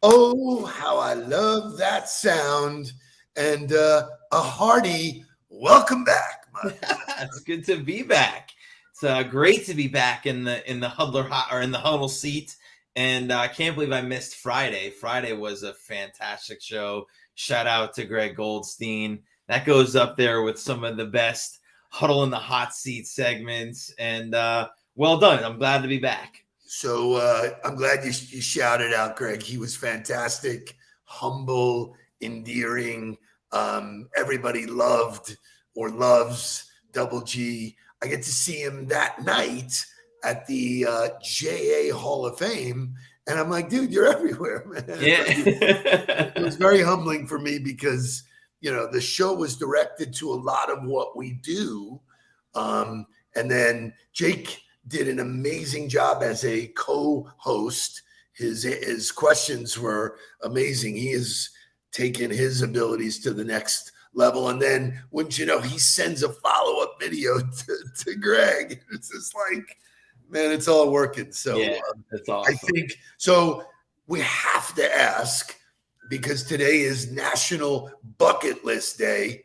Oh, how I love that sound. And a hearty welcome back. It's good to be back. It's great to be back in the in the huddle seat. And I can't believe I missed Friday. Friday was a fantastic show. Shout out to Greg Goldstein. That goes up there with some of the best huddle in the hot seat segments. And well done. I'm glad to be back. So I'm glad you shouted out Greg. He was fantastic, humble, endearing. Everybody loved or loves Double G. I get to see him that night at the JA Hall of Fame. And I'm like, dude, you're everywhere, man. Yeah. It was very humbling for me because, the show was directed to a lot of what we do. And then Jake did an amazing job as a co-host. His questions were amazing. He has taken his abilities to the next level. And then, wouldn't you know, he sends a follow-up video to Greg. It's just like, man, it's all working. So yeah, that's awesome. I think so. We have to ask, because today is National Bucket List Day.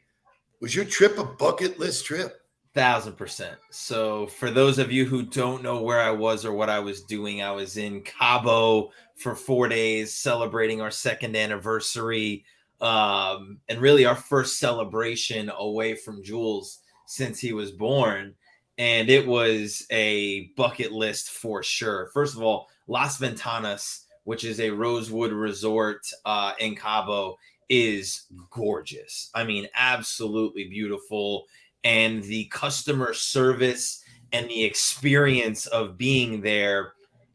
Was your trip a bucket list trip? 1,000%. So for those of you who don't know where I was or what I was doing, I was in Cabo for 4 days celebrating our second anniversary, and really our first celebration away from Jules since he was born. And it was a bucket list for sure. First of all, Las Ventanas, which is a Rosewood resort in Cabo, is gorgeous. I mean, absolutely beautiful. And the customer service and the experience of being there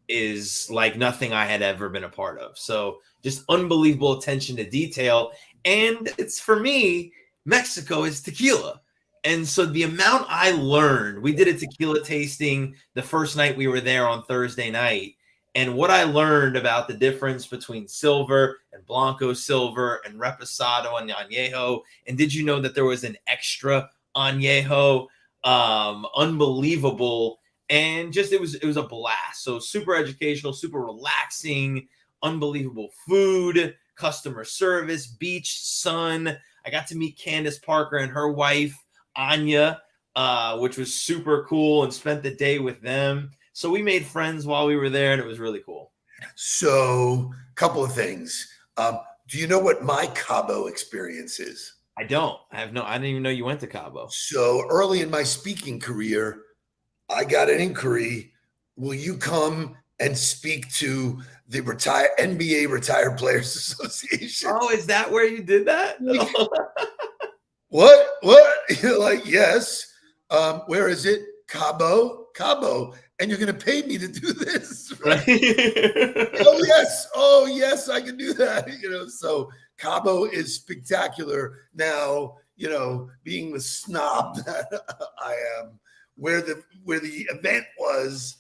is like nothing I had ever been a part of. So just unbelievable attention to detail. And it's, for me, Mexico is tequila. And so the amount I learned, we did a tequila tasting the first night we were there on Thursday night. And what I learned about the difference between silver and Blanco silver and Reposado and Añejo. And did you know that there was an extra Añejo? Unbelievable. And just it was a blast. So super educational, super relaxing, unbelievable food, customer service, beach, sun. I got to meet Candace Parker and her wife Anya, which was super cool, and spent the day with them. So we made friends while we were there, and it was really cool. So a couple of things. Do you know what my Cabo experience is? I don't. I didn't even know you went to Cabo. So early in my speaking career, I got an inquiry. Will you come and speak to the NBA Retired Players Association? Oh, is that where you did that? What? You're like, yes. Where is it? Cabo. And you're going to pay me to do this. Right? Oh, yes, I can do that. So Cabo is spectacular. Now, being the snob that I am, where the event was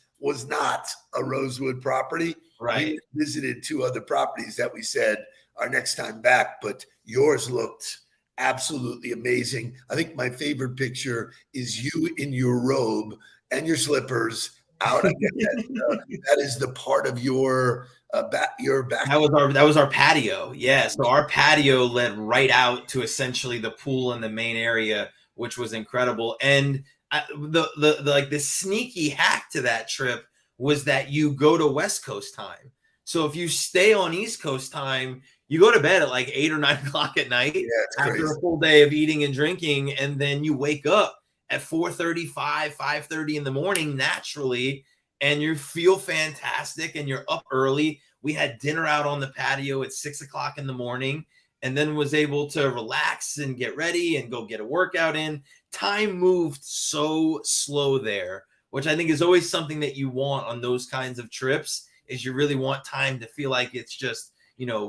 not a Rosewood property. Right. We visited 2 other properties that we said our next time back, but yours looked absolutely amazing. I think my favorite picture is you in your robe and your slippers out. That is the part of your back. That was our patio. Yeah. So our patio led right out to essentially the pool in the main area, which was incredible. And the sneaky hack to that trip was that you go to West Coast time. So if you stay on East Coast time, you go to bed at like 8 or 9 o'clock at night after a full day of eating and drinking, and then you wake up at 4:35, 5:30 in the morning naturally, and you feel fantastic, and you're up early. We had dinner out on the patio at 6 o'clock in the morning, and then was able to relax and get ready and go get a workout in. Time moved so slow there, which I think is always something that you want on those kinds of trips, is you really want time to feel like it's just,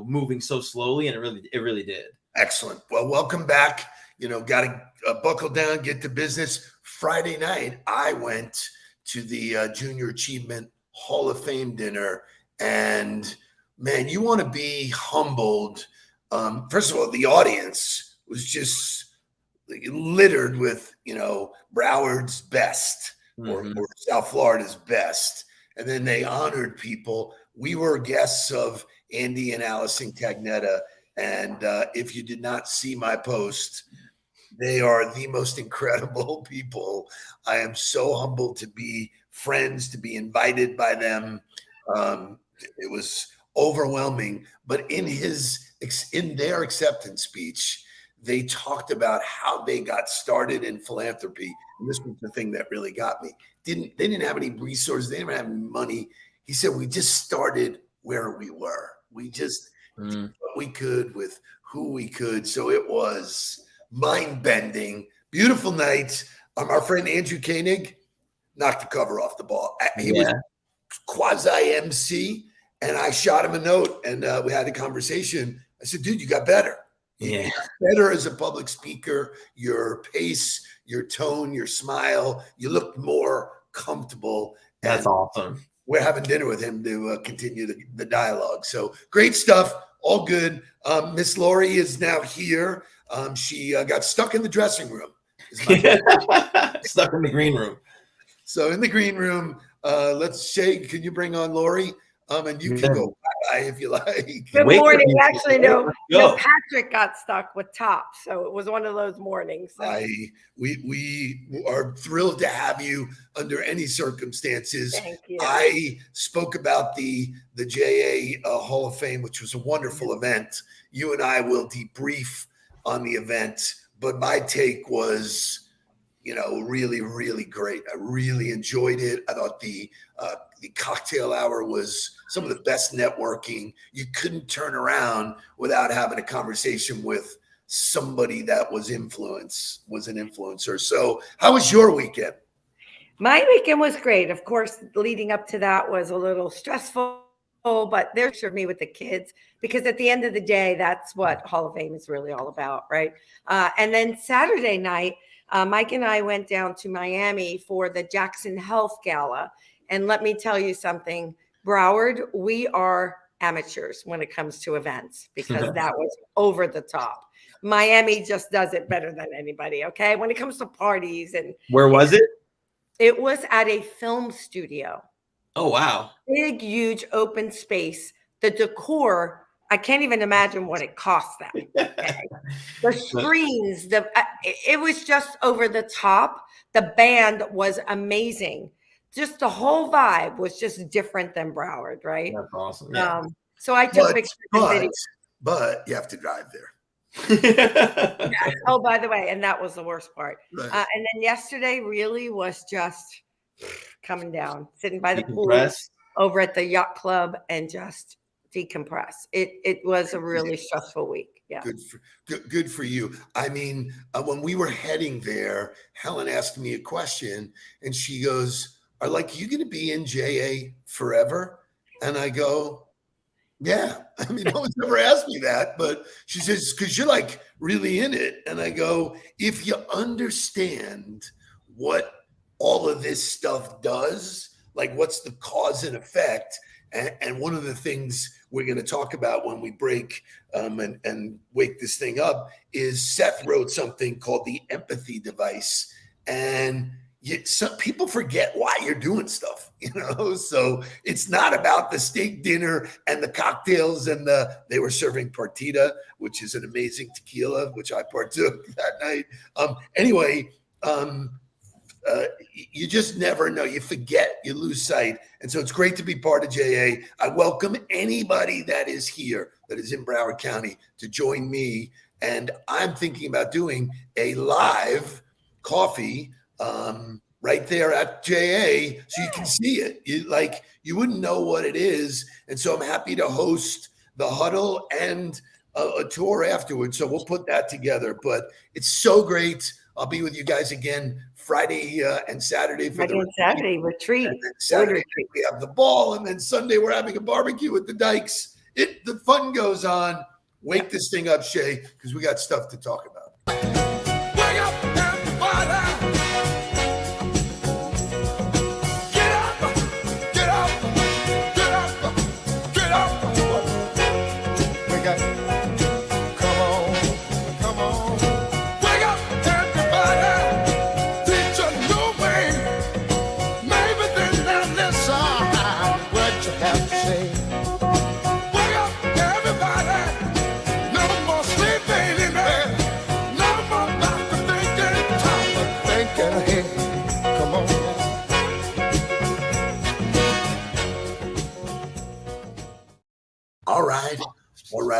moving so slowly, and it really did. Excellent. Well, welcome back. Got to buckle down, get to business. Friday night, I went to the Junior Achievement Hall of Fame dinner. And man, you want to be humbled. First of all, the audience was just littered with, Broward's best or South Florida's best. And then they honored people. We were guests of Andy and Allison Cagnetta. And if you did not see my post, they are the most incredible people. I am so humbled to be friends, to be invited by them. It was overwhelming. But in their acceptance speech, they talked about how they got started in philanthropy. And this was the thing that really got me. They didn't have any resources. They didn't have any money. He said, we just started where we were. We just did what we could with who we could. So it was mind-bending, beautiful night. Our friend Andrew Koenig knocked the cover off the ball. He was quasi-MC, and I shot him a note, and we had a conversation. I said, dude, you got better. You got better as a public speaker. Your pace, your tone, your smile, you looked more comfortable. That's awesome. We're having dinner with him to continue the dialogue. So great stuff. All good. Miss Lori is now here. She got stuck in the dressing room. Stuck in the green room. So in the green room, Shay, can you bring on Lori? And you can go bye if you like. Good morning. Actually, no, Patrick got stuck with Top, so it was one of those mornings. So. We are thrilled to have you under any circumstances. Thank you. I spoke about the JA Hall of Fame, which was a wonderful event. You and I will debrief on the event, but my take was, really, really great. I really enjoyed it. I thought the cocktail hour was some of the best networking. You couldn't turn around without having a conversation with somebody that was an influencer. So how was your weekend? My weekend was great. Of course, leading up to that was a little stressful, but they served me with the kids because at the end of the day, that's what Hall of Fame is really all about, right? And then Saturday night, Mike and I went down to Miami for the Jackson Health Gala. And let me tell you something, Broward, we are amateurs when it comes to events because that was over the top. Miami just does it better than anybody, okay? When it comes to parties. And where was it? It was at a film studio. Oh, wow. Big, huge open space. The decor, I can't even imagine what it cost them. Okay? The screens, it was just over the top. The band was amazing. Just the whole vibe was just different than Broward, right? That's awesome. Yeah. So I took pictures and videos. But you have to drive there. Yeah. Oh, by the way, and that was the worst part. Right. And then yesterday really was just coming down, sitting by the pool over at the yacht club and just decompress. It was a really stressful week. Yeah. Good for you. I mean, when we were heading there, Helen asked me a question and she goes, are you going to be in JA forever? And I go, yeah. I mean, no one's ever asked me that, but she says, because you're really in it. And I go, if you understand what all of this stuff does, what's the cause and effect? And one of the things we're going to talk about when we break and wake this thing up is Seth wrote something called the empathy device. And some people forget why you're doing stuff, so it's not about the steak dinner and the cocktails and they were serving partita, which is an amazing tequila, which I partook that night. Anyway, you just never know. You forget, you lose sight. And so it's great to be part of JA. I welcome anybody that is here, that is in Broward County, to join me. And I'm thinking about doing a live coffee right there at JA so you can see it. You wouldn't know what it is. And so I'm happy to host the Huddle and a tour afterwards. So we'll put that together. But it's so great. I'll be with you guys again Friday and Saturday for the retreat. And then Saturday we have the ball, and then Sunday we're having a barbecue with the Dykes. The fun goes on. Wake this thing up, Shay, because we got stuff to talk about. Wake up,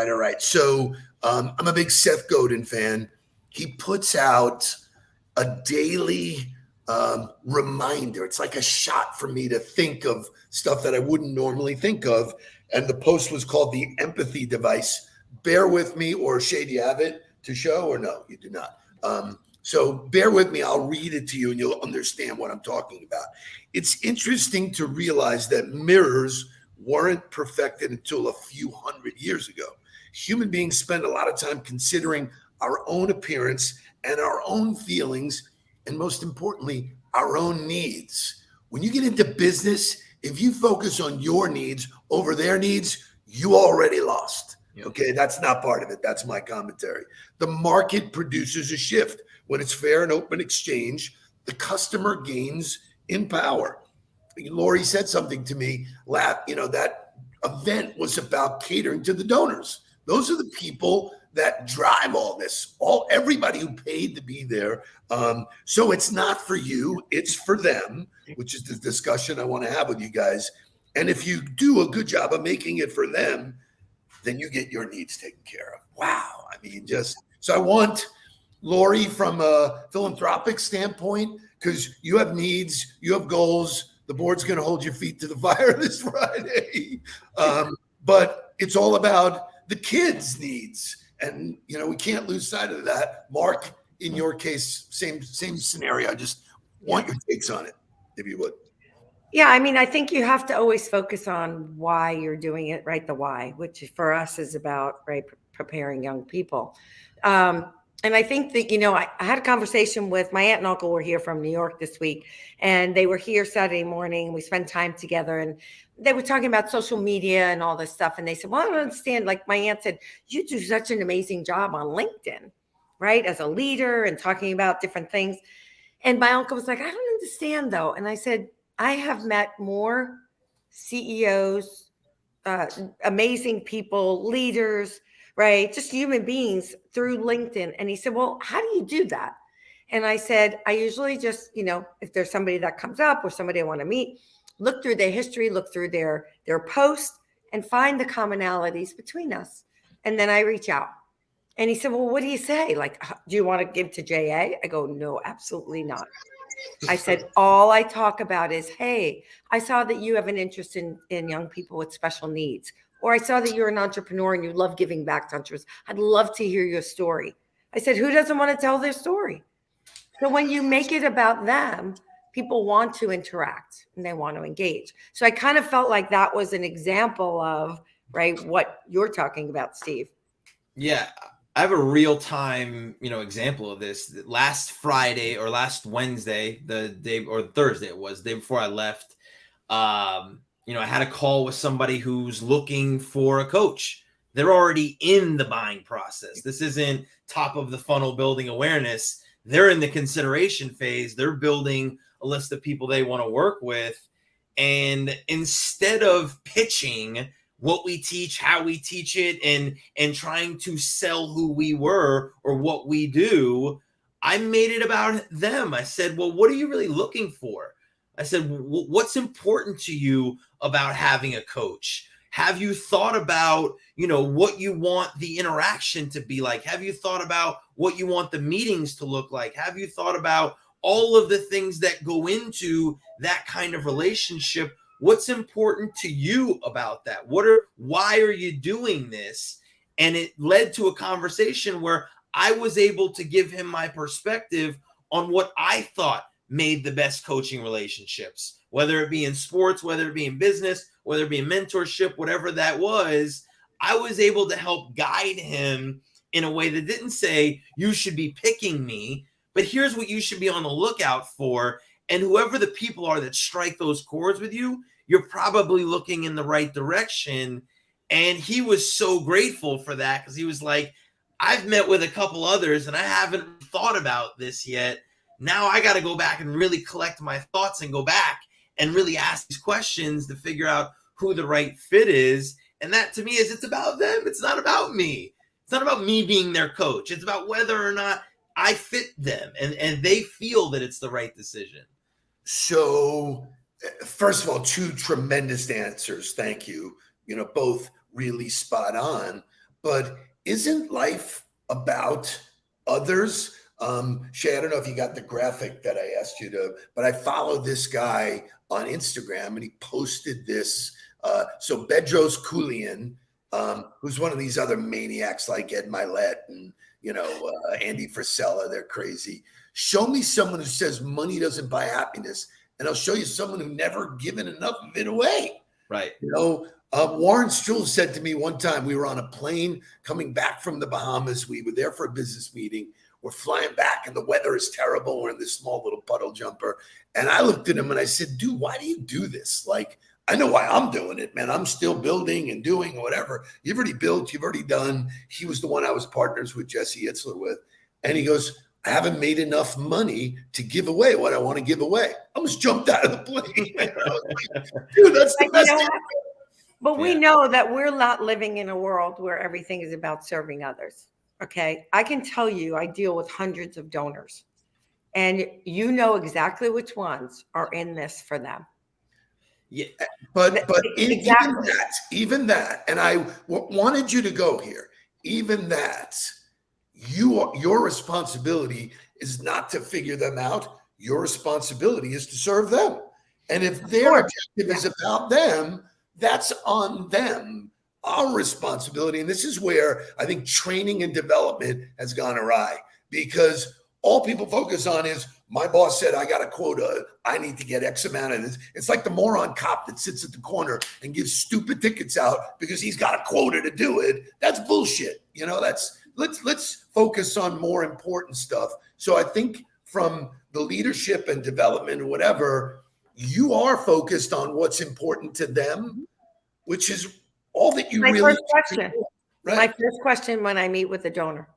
All right. So I'm a big Seth Godin fan. He puts out a daily reminder. It's like a shot for me to think of stuff that I wouldn't normally think of. And the post was called The Empathy Device. Bear with me, or Shay, do you have it to show, or no, you do not? So bear with me. I'll read it to you and you'll understand what I'm talking about. It's interesting to realize that mirrors weren't perfected until a few hundred years ago. Human beings spend a lot of time considering our own appearance and our own feelings, and most importantly, our own needs. When you get into business, if you focus on your needs over their needs, you already lost. Yep. Okay, that's not part of it. That's my commentary. The market produces a shift. When it's fair and open exchange, the customer gains in power. Lori said something to me, that event was about catering to the donors. Those are the people that drive all this, everybody who paid to be there. So it's not for you, it's for them, which is the discussion I want to have with you guys. And if you do a good job of making it for them, then you get your needs taken care of. Wow. I mean, so I want Lori, from a philanthropic standpoint, because you have needs, you have goals. The board's going to hold your feet to the fire this Friday. But it's all about the kids' needs. And, we can't lose sight of that. Mark, in your case, same scenario. I just want your takes on it, if you would. Yeah, I mean, I think you have to always focus on why you're doing it, right? The why, which for us is about, right, preparing young people. And I think that, I had a conversation with my aunt and uncle were here from New York this week, and they were here Saturday morning. We spent time together, and they were talking about social media and all this stuff. And they said, well, I don't understand. Like my aunt said, you do such an amazing job on LinkedIn, right? As a leader and talking about different things. And my uncle was like, I don't understand though. And I said, I have met more CEOs, amazing people, leaders, right? Just human beings through LinkedIn. And he said, well, how do you do that? And I said, I usually just, if there's somebody that comes up or somebody I want to meet, look through their history, look through their posts and find the commonalities between us. And then I reach out. And he said, well, what do you say? Like, do you want to give to JA? I go, no, absolutely not. I said, all I talk about is, hey, I saw that you have an interest in young people with special needs. Or I saw that you're an entrepreneur and you love giving back to entrepreneurs. I'd love to hear your story. I said, who doesn't want to tell their story? So when you make it about them, people want to interact and they want to engage. So I kind of felt like that was an example of, right, what you're talking about, Steve. Yeah. I have a real time, example of this. Last Friday or last Wednesday, the day or Thursday it was, the day before I left, I had a call with somebody who's looking for a coach. They're already in the buying process. This isn't top of the funnel building awareness. They're in the consideration phase. They're building a list of people they want to work with. And instead of pitching what we teach, how we teach it, and trying to sell who we were or what we do, I made it about them. I said, well, what are you really looking for? I said, what's important to you about having a coach? Have you thought about, what you want the interaction to be like? Have you thought about what you want the meetings to look like? Have you thought about all of the things that go into that kind of relationship? What's important to you about that? Why are you doing this? And it led to a conversation where I was able to give him my perspective on what I thought made the best coaching relationships, whether it be in sports, whether it be in business, whether it be in mentorship, whatever that was. I was able to help guide him in a way that didn't say, you should be picking me, but here's what you should be on the lookout for. And whoever the people are that strike those chords with you, you're probably looking in the right direction. And he was so grateful for that, because he was like, I've met with a couple others and I haven't thought about this yet. Now I got to go back and really collect my thoughts and go back and really ask these questions to figure out who the right fit is. And that to me is, it's about them. It's not about me. It's not about me being their coach. It's about whether or not I fit them and they feel that it's the right decision. So first of all, two tremendous answers. Thank you. Both really spot on. but isn't life about others? Shay, I don't know if you got the graphic that I asked you to, but I follow this guy on Instagram and he posted this. So Bedros Keuilian, who's one of these other maniacs like Ed Milet and, Andy Frisella, they're crazy. Show me someone who says money doesn't buy happiness, and I'll show you someone who never given enough of it away. Right. Warren Struhl said to me one time, we were on a plane coming back from the Bahamas. We were there for a business meeting. We're flying back and the weather is terrible. We're in this small little puddle jumper. And I looked at him and I said, dude, why do you do this? Like, I know why I'm doing it, man. I'm still building and doing whatever. You've already built, you've already done. He was the one I was partners with Jesse Itzler with. And he goes, I haven't made enough money to give away what I want to give away. I almost jumped out of the plane. Dude, that's the best thing. But we know that we're not living in a world where everything is about serving others. Okay. I can tell you, I deal with hundreds of donors, and you know exactly which ones are in this for them. Yeah, but exactly. even that, and I wanted you to go here. Even that, your responsibility is not to figure them out. Your responsibility is to serve them. And if their objective is about them, that's on them. Our responsibility, and this is where I think training and development has gone awry, because all people focus on is, my boss said I got a quota, I need to get X amount of this. It's like the moron cop that sits at the corner and gives stupid tickets out because he's got a quota to do it. That's bullshit. Let's focus on more important stuff. So I think from the leadership and development or whatever, you are focused on what's important to them, which is all that you really. First question. Right? My first question when I meet with a donor.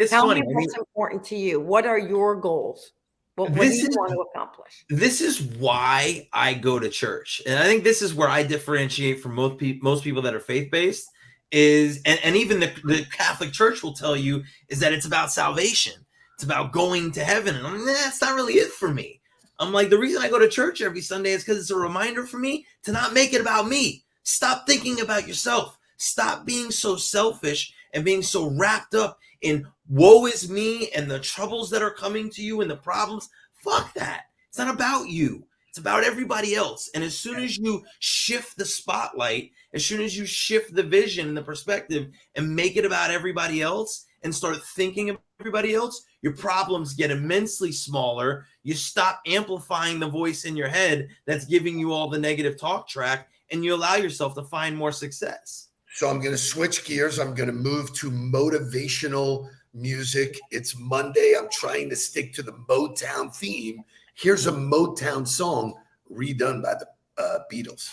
Tell me what's important to you. What are your goals? What do you want to accomplish? This is why I go to church. And I think this is where I differentiate from most people that are faith-based is, and even the Catholic Church will tell you, is that it's about salvation. It's about going to heaven. And I'm like, that's not really it for me. I'm like, the reason I go to church every Sunday is because it's a reminder for me to not make it about me. Stop thinking about yourself. Stop being so selfish and being so wrapped up in woe is me and the troubles that are coming to you and the problems. Fuck that. It's not about you. It's about everybody else. And as soon as you shift the spotlight, as soon as you shift the vision and the perspective and make it about everybody else and start thinking of everybody else, your problems get immensely smaller. You stop amplifying the voice in your head that's giving you all the negative talk track, and you allow yourself to find more success. So I'm going to switch gears. I'm going to move to motivational music. It's Monday. I'm trying to stick to the Motown theme. Here's a Motown song redone by the Beatles.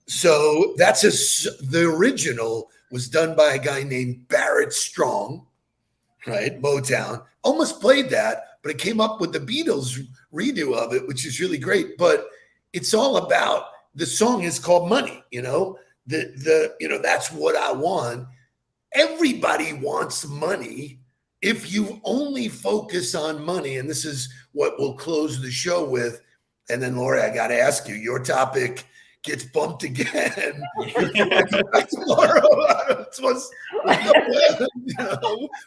So the original was done by a guy named Barrett Strong, right? Motown. Almost played that, but it came up with the Beatles redo of it, which is really great. But it's all about, the song is called Money, that's what I want. Everybody wants money. If you only focus on money, and this is what we'll close the show with. And then Lori, I got to ask you, your topic gets bumped again. Tomorrow.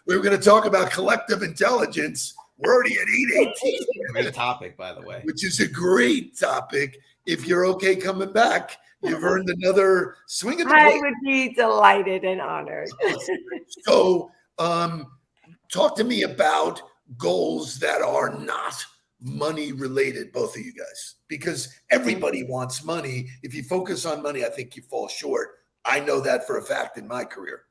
We were going to talk about collective intelligence. We're already at 8:18. Great topic, by the way. Which is a great topic. If you're okay coming back, you've earned another swing at the plate. I would be delighted and honored. So talk to me about goals that are not money related, both of you guys, because everybody wants money. If you focus on money, I think you fall short. I know that for a fact in my career.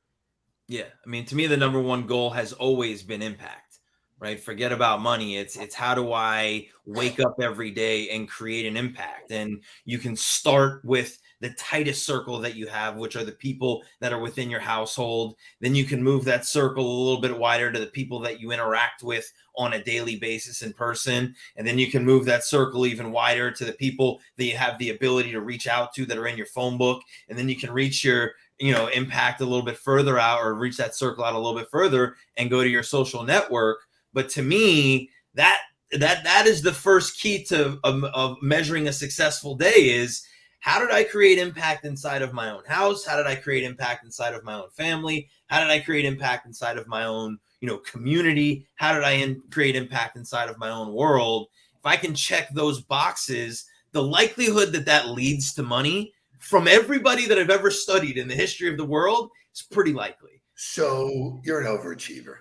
Yeah. I mean, to me, the number one goal has always been impact. right? Forget about money. It's how do I wake up every day and create an impact? And you can start with the tightest circle that you have, which are the people that are within your household. Then you can move that circle a little bit wider to the people that you interact with on a daily basis in person. And then you can move that circle even wider to the people that you have the ability to reach out to that are in your phone book. And then you can reach your impact a little bit further out, or reach that circle out a little bit further and go to your social network. But to me, that is the first key to of measuring a successful day is, how did I create impact inside of my own house? How did I create impact inside of my own family? How did I create impact inside of my own, community? How did I create impact inside of my own world? If I can check those boxes, the likelihood that leads to money from everybody that I've ever studied in the history of the world is pretty likely. So you're an overachiever.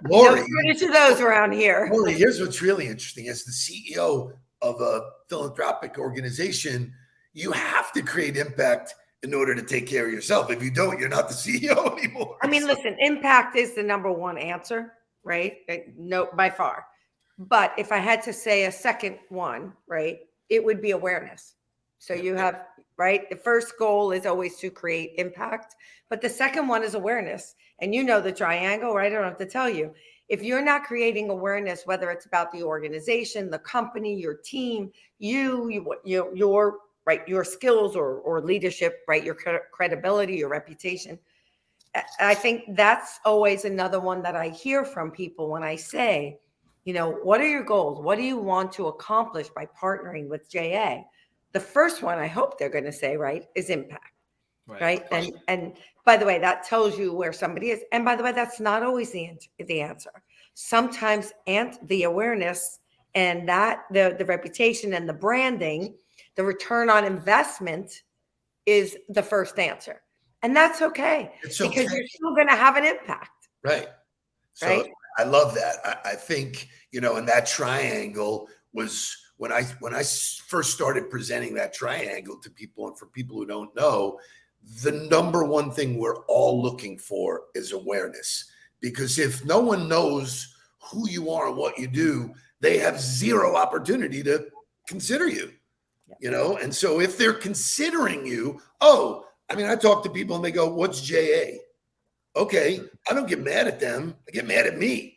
Lori, no to those around here. Lori, here's what's really interesting. As the CEO of a philanthropic organization, you have to create impact in order to take care of yourself. If you don't, you're not the CEO anymore. I mean, listen, impact is the number one answer, right? No, by far. But if I had to say a second one, right, it would be awareness. So you have, right, the first goal is always to create impact, but the second one is awareness. And the triangle, right? I don't have to tell you. If you're not creating awareness, whether it's about the organization, the company, your team, your skills or leadership, right? Your credibility, your reputation. I think that's always another one that I hear from people when I say, what are your goals? What do you want to accomplish by partnering with JA? The first one I hope they're going to say, right, is impact. Right. And by the way, that tells you where somebody is. And by the way, that's not always the answer. Sometimes the awareness and that the reputation and the branding, the return on investment is the first answer. And that's okay. Because you're still going to have an impact. Right. So I love that. I think, and that triangle was when I first started presenting that triangle to people, and for people who don't know, the number one thing we're all looking for is awareness, because if no one knows who you are and what you do, they have zero opportunity to consider you, and so if they're considering you, I talk to people and they go, what's JA? Okay. I don't get mad at them. I get mad at me.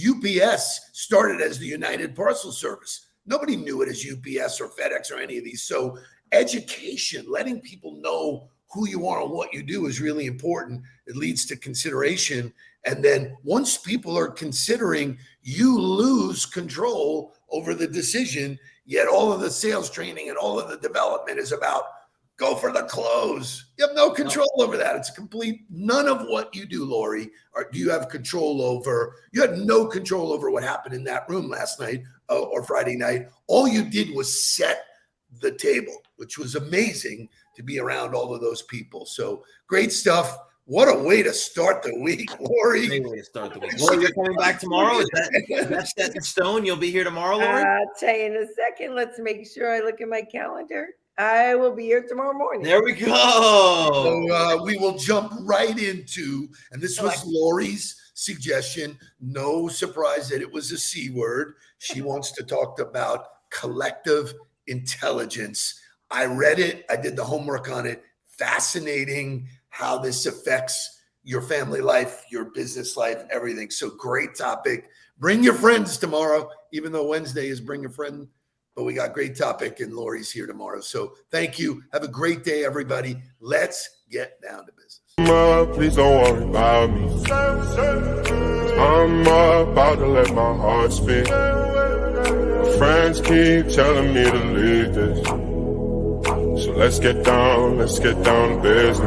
UPS started as the United Parcel Service. Nobody knew it as UPS or FedEx or any of these. So education, letting people know who you are and what you do is really important. It leads to consideration. And then once people are considering, you lose control over the decision, yet all of the sales training and all of the development is about go for the close. You have no control over that. It's complete. None of what you do, Lori, do you have control over. You had no control over what happened in that room last night or Friday night. All you did was set the table, which was amazing to be around all of those people. So great stuff. What a way to start the week, Lori. Great way to start the week. Lori, you're coming back tomorrow? Is that set in stone? You'll be here tomorrow, Lori? I'll tell you in a second. Let's make sure I look at my calendar. I will be here tomorrow morning. There we go. So we will jump right into, and this was Lori's suggestion. No surprise that it was a C word. She wants to talk about collective intelligence. I read it. I did the homework on it. Fascinating how this affects your family life, your business life, everything. So great topic. Bring your friends tomorrow, even though Wednesday is bring a friend. But we got great topic, and Lori's here tomorrow. So thank you. Have a great day, everybody. Let's get down to business. Please don't worry about me. I'm about to let my heart speak. My friends keep telling me to leave this. So let's get down to business.